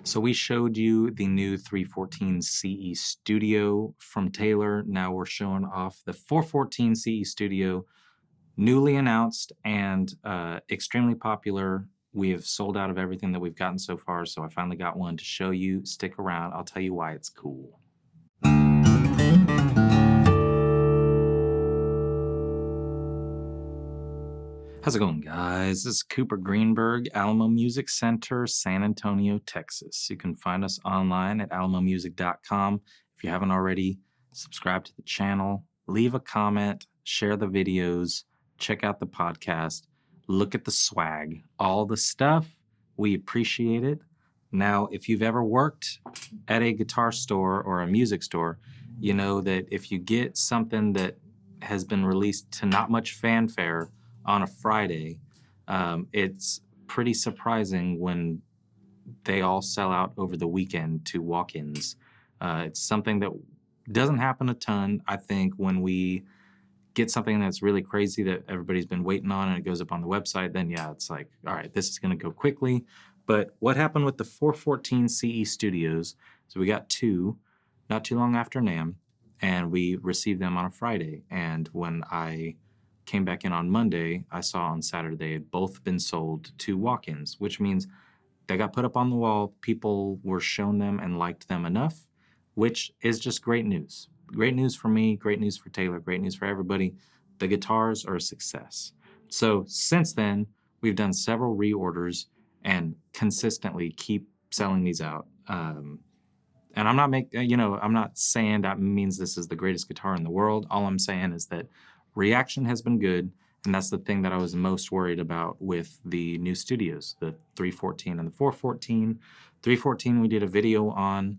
So we showed you the new 314 CE Studio from Taylor. Now we're showing off the 414 CE Studio, newly announced and extremely popular. We have sold out of everything that we've gotten so far, so I finally got one to show you. Stick around. I'll tell you why it's cool. How's it going, guys? This is Cooper Greenberg, Alamo Music Center, San Antonio, Texas. You can find us online at alamomusic.com. If you haven't already, subscribe to the channel, leave a comment, share the videos, check out the podcast, look at the swag, all the stuff. We appreciate it. Now, if you've ever worked at a guitar store or a music store, you know that if you get something that has been released to not much fanfare on a Friday, it's pretty surprising when they all sell out over the weekend to walk-ins. It's something that doesn't happen a ton. I think when we get something that's really crazy that everybody's been waiting on and it goes up on the website, then yeah, it's like, all right, this is going to go quickly. But what happened with the 414 CE Studios, so we got two not too long after NAMM, and we received them on a Friday. And when I came back in on Monday, I saw on Saturday they had both been sold to walk-ins, which means they got put up on the wall. People were shown them and liked them enough, which is just great news. Great news for me, great news for Taylor, great news for everybody. The guitars are a success. So since then, we've done several reorders and consistently keep selling these out. And I'm not saying that means this is the greatest guitar in the world. All I'm saying is that reaction has been good, and that's the thing that I was most worried about with the new studios, the 314 and the 414. 314 we did a video on.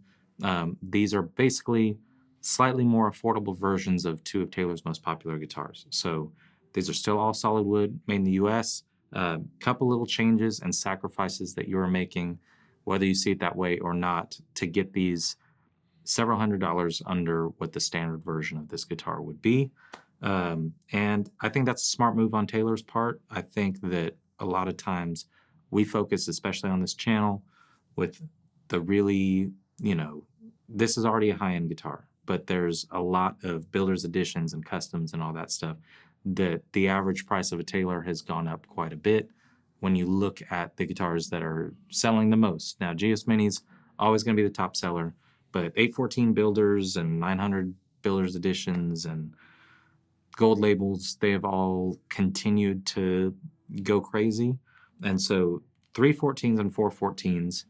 These are basically slightly more affordable versions of two of Taylor's most popular guitars. So these are still all solid wood, made in the US. Couple little changes and sacrifices that you're making, whether you see it that way or not, to get these several $100s under what the standard version of this guitar would be. And I think that's a smart move on Taylor's part. I think that a lot of times we focus, especially on this channel, with the really, this is already a high-end guitar, but there's a lot of builder's editions and customs and all that stuff that the average price of a Taylor has gone up quite a bit when you look at the guitars that are selling the most. Now, GS Mini's always going to be the top seller, but 814 builders and 900 builders editions and gold labels, they have all continued to go crazy. And so 314s and 414s,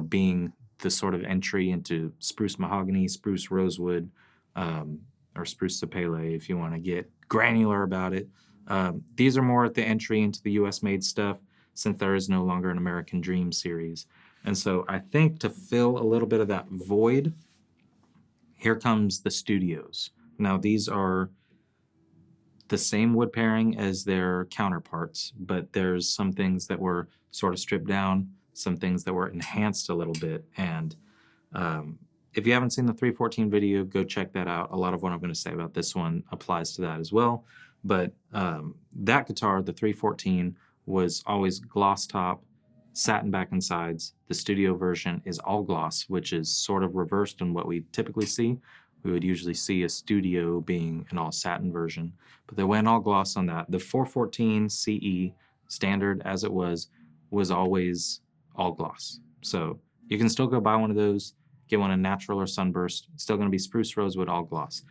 being the sort of entry into spruce mahogany, spruce rosewood, or spruce sapele, if you want to get granular about it. These are more at the entry into the US made stuff, since there is no longer an American Dream series. And so I think to fill a little bit of that void, here comes the studios. Now, these are the same wood pairing as their counterparts, but there's some things that were sort of stripped down, some things that were enhanced a little bit. And if you haven't seen the 314 video, go check that out. A lot of what I'm going to say about this one applies to that as well. But that guitar, the 314, was always gloss top, satin back and sides. The studio version is all gloss, which is sort of reversed in what we typically see. We would usually see a studio being an all satin version, but they went all gloss on that. The 414 CE standard, as it was always all gloss. So you can still go buy one of those, get one in natural or sunburst. It's still going to be spruce rosewood all gloss.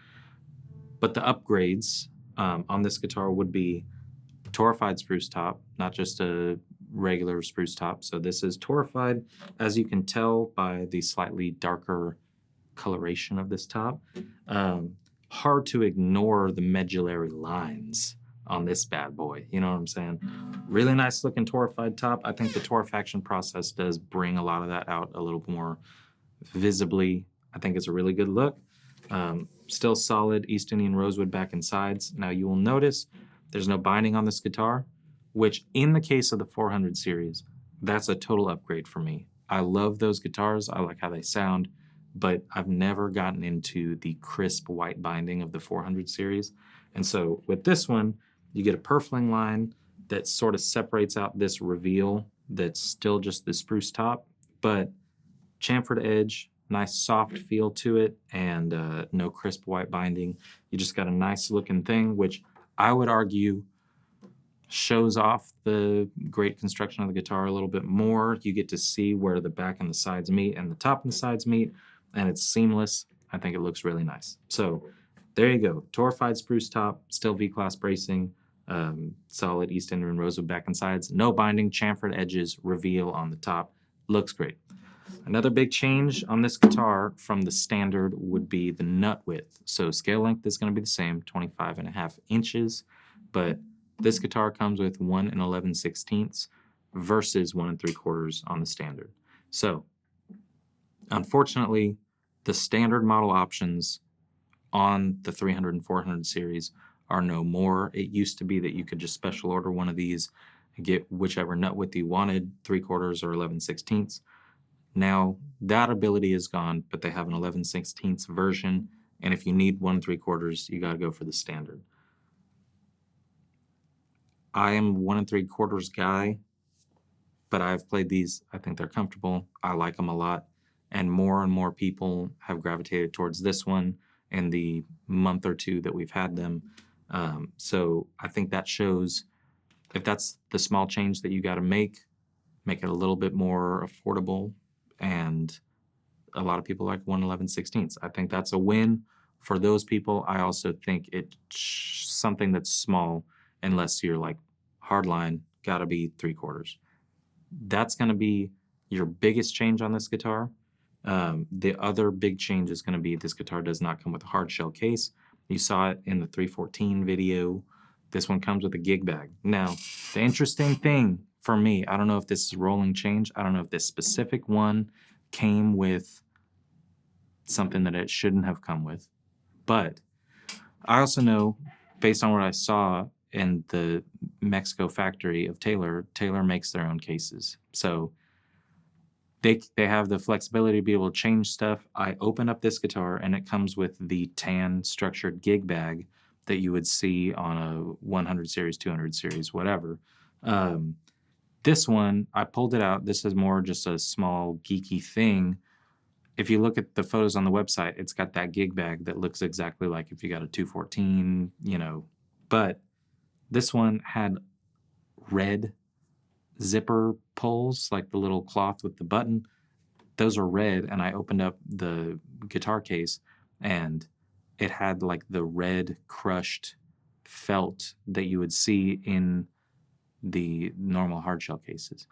But the upgrades on this guitar would be torrefied spruce top, not just a regular spruce top. So this is torrefied, as you can tell by the slightly darker coloration of this top. Hard to ignore the medullary lines on this bad boy. You know what I'm saying? Really nice looking torrefied top. I think the torrefaction process does bring a lot of that out a little more visibly. I think it's a really good look. Still solid East Indian rosewood back and sides. Now you will notice there's no binding on this guitar, which in the case of the 400 series, that's a total upgrade for me. I love those guitars. I like how they sound, but I've never gotten into the crisp white binding of the 400 series. And so with this one, you get a purfling line that sort of separates out this reveal that's still just the spruce top, but chamfered edge, nice soft feel to it, and no crisp white binding. You just got a nice looking thing, which I would argue shows off the great construction of the guitar a little bit more. You get to see where the back and the sides meet and the top and the sides meet, and it's seamless. I think it looks really nice. So there you go. Torrefied spruce top, still V-class bracing, solid East Indian rosewood back and sides, no binding, chamfered edges, reveal on the top. Looks great. Another big change on this guitar from the standard would be the nut width. So scale length is going to be the same, 25.5 inches, but this guitar comes with 1 11/16 versus 1 3/4 on the standard. So unfortunately, the standard model options on the 300 and 400 series are no more. It used to be that you could just special order one of these and get whichever nut width you wanted, 3/4 or 11/16. Now that ability is gone, but they have an 11/16 version, and if you need 1 3/4, you got to go for the standard. I am 1 3/4 guy, but I've played these. I think they're comfortable. I like them a lot, and more people have gravitated towards this one in the month or two that we've had them. So I think that shows if that's the small change that you got to make it a little bit more affordable. And a lot of people like 1 11/16. I think that's a win for those people. I also think it's something that's small, unless you're like hardline, gotta be 3/4. That's gonna be your biggest change on this guitar. The other big change is gonna be this guitar does not come with a hard shell case. You saw it in the 314 video. This one comes with a gig bag. Now, the interesting thing for me, I don't know if this is rolling change. I don't know if this specific one came with something that it shouldn't have come with. But I also know, based on what I saw in the Mexico factory of Taylor makes their own cases. So they have the flexibility to be able to change stuff. I open up this guitar, and it comes with the tan structured gig bag that you would see on a 100 series, 200 series, whatever. This one, I pulled it out. This is more just a small geeky thing. If you look at the photos on the website, it's got that gig bag that looks exactly like if you got a 214, But this one had red zipper pulls, like the little cloth with the button. Those are red, and I opened up the guitar case, and it had like the red crushed felt that you would see in the normal hard shell cases.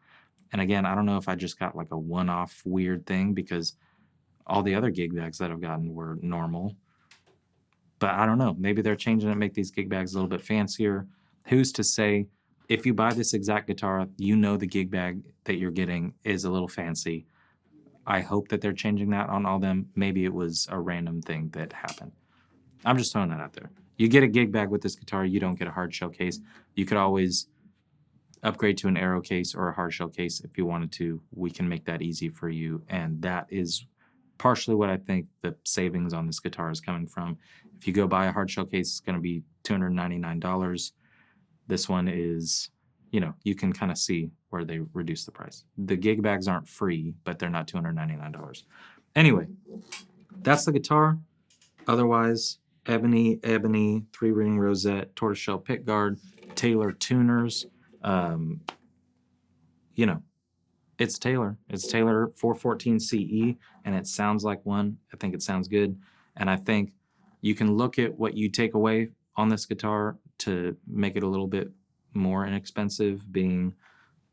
And again, I don't know if I just got like a one-off weird thing, because all the other gig bags that I've gotten were normal. But I don't know. Maybe they're changing it, make these gig bags a little bit fancier. Who's to say? If you buy this exact guitar, the gig bag that you're getting is a little fancy. I hope that they're changing that on all them. Maybe it was a random thing that happened. I'm just throwing that out there. You get a gig bag with this guitar, you don't get a hard shell case. You could always upgrade to an aero case or a hard shell case if you wanted to. We can make that easy for you, and that is partially what I think the savings on this guitar is coming from. If you go buy a hard shell case, it's going to be $299. This one is, you can kind of see where they reduce the price. The gig bags aren't free, but they're not $299. Anyway, that's the guitar. Otherwise, ebony, 3-ring rosette, tortoiseshell pickguard, Taylor tuners. It's Taylor. It's Taylor 414 CE, and it sounds like one. I think it sounds good. And I think you can look at what you take away on this guitar to make it a little bit more inexpensive, being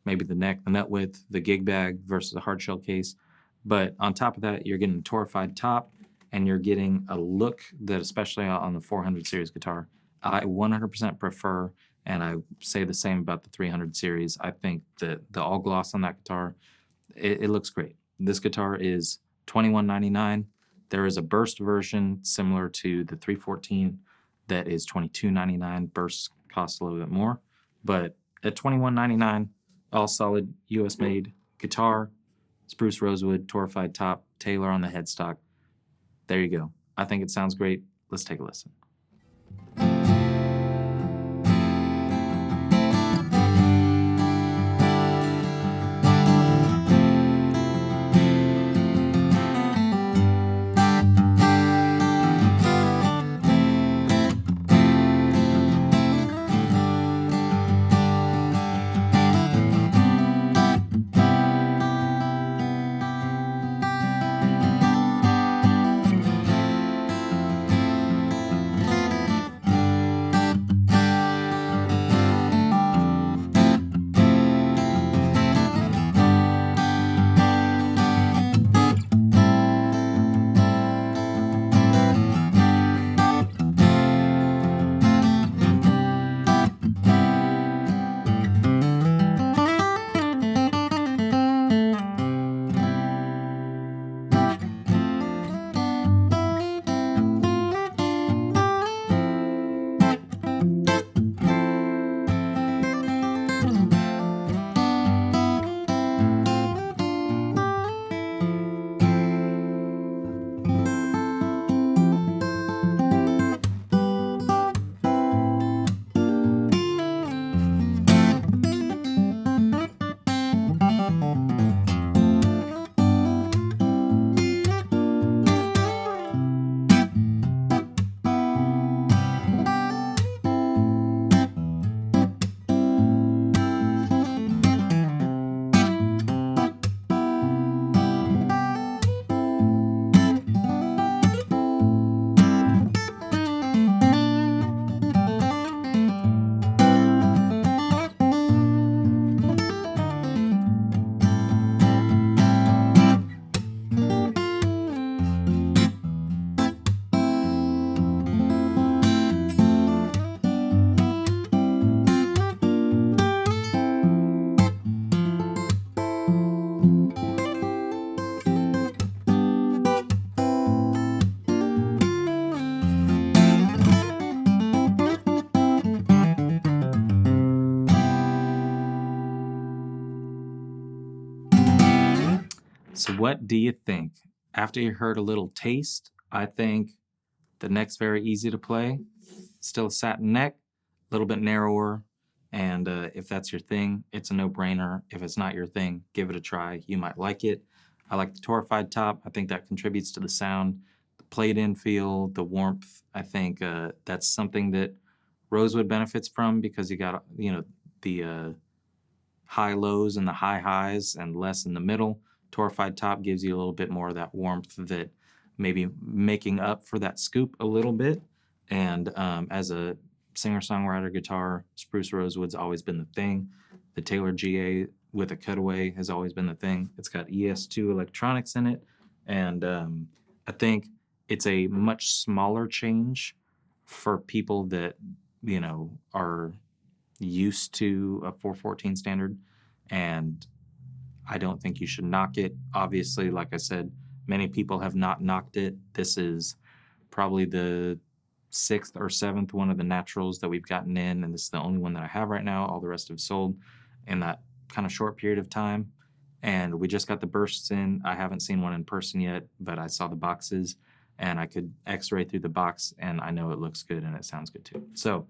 maybe the neck, the nut width, the gig bag versus a hard shell case. But on top of that, you're getting a torrefied top, and you're getting a look that, especially on the 400 series guitar, I 100% prefer. And I say the same about the 300 series. I think that the all gloss on that guitar, it looks great. This guitar is $21.99. There is a burst version similar to the 314 that is $22.99. Bursts cost a little bit more, but at $21.99, all solid US made guitar, spruce rosewood, torrefied top, Taylor on the headstock. There you go. I think it sounds great. Let's take a listen. So what do you think? After you heard a little taste, I think the neck's very easy to play. Still a satin neck, a little bit narrower, and if that's your thing, it's a no-brainer. If it's not your thing, give it a try. You might like it. I like the torrefied top. I think that contributes to the sound, the played-in feel, the warmth. I think that's something that rosewood benefits from because you got the high lows and the high highs and less in the middle. Torrefied top gives you a little bit more of that warmth that maybe making up for that scoop a little bit. And as a singer-songwriter guitar, spruce rosewood's always been the thing. The Taylor GA with a cutaway has always been the thing. It's got ES2 electronics in it, and I think it's a much smaller change for people that are used to a 414 standard, and I don't think you should knock it. Obviously, like I said, many people have not knocked it. This is probably the 6th or 7th one of the naturals that we've gotten in, and this is the only one that I have right now. All the rest have sold in that kind of short period of time, and we just got the bursts in. I haven't seen one in person yet, but I saw the boxes, and I could x-ray through the box, and I know it looks good and it sounds good too. So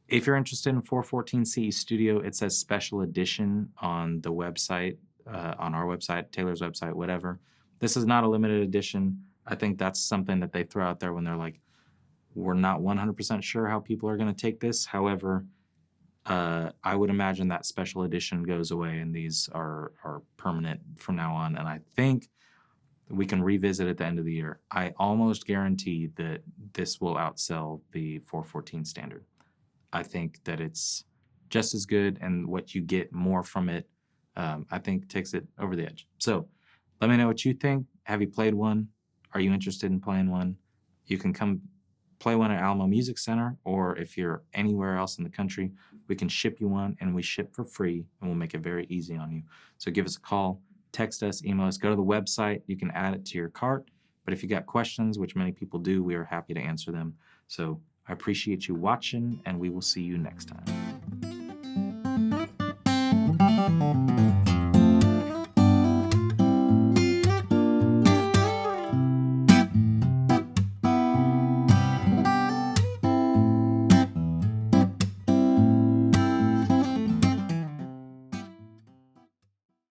if you're interested in 414 CE Studio, it says special edition on the website, on our website, Taylor's website, whatever. This is not a limited edition. I think that's something that they throw out there when they're like, we're not 100% sure how people are going to take this. However, I would imagine that special edition goes away and these are permanent from now on. And I think we can revisit at the end of the year. I almost guarantee that this will outsell the 414 standard. I think that it's just as good, and what you get more from it, I think takes it over the edge. So let me know what you think. Have you played one? Are you interested in playing one? You can come play one at Alamo Music Center, or if you're anywhere else in the country, we can ship you one, and we ship for free, and we'll make it very easy on you. So give us a call, text us, email us, go to the website. You can add it to your cart. But if you got questions, which many people do, we are happy to answer them. So I appreciate you watching, and we will see you next time.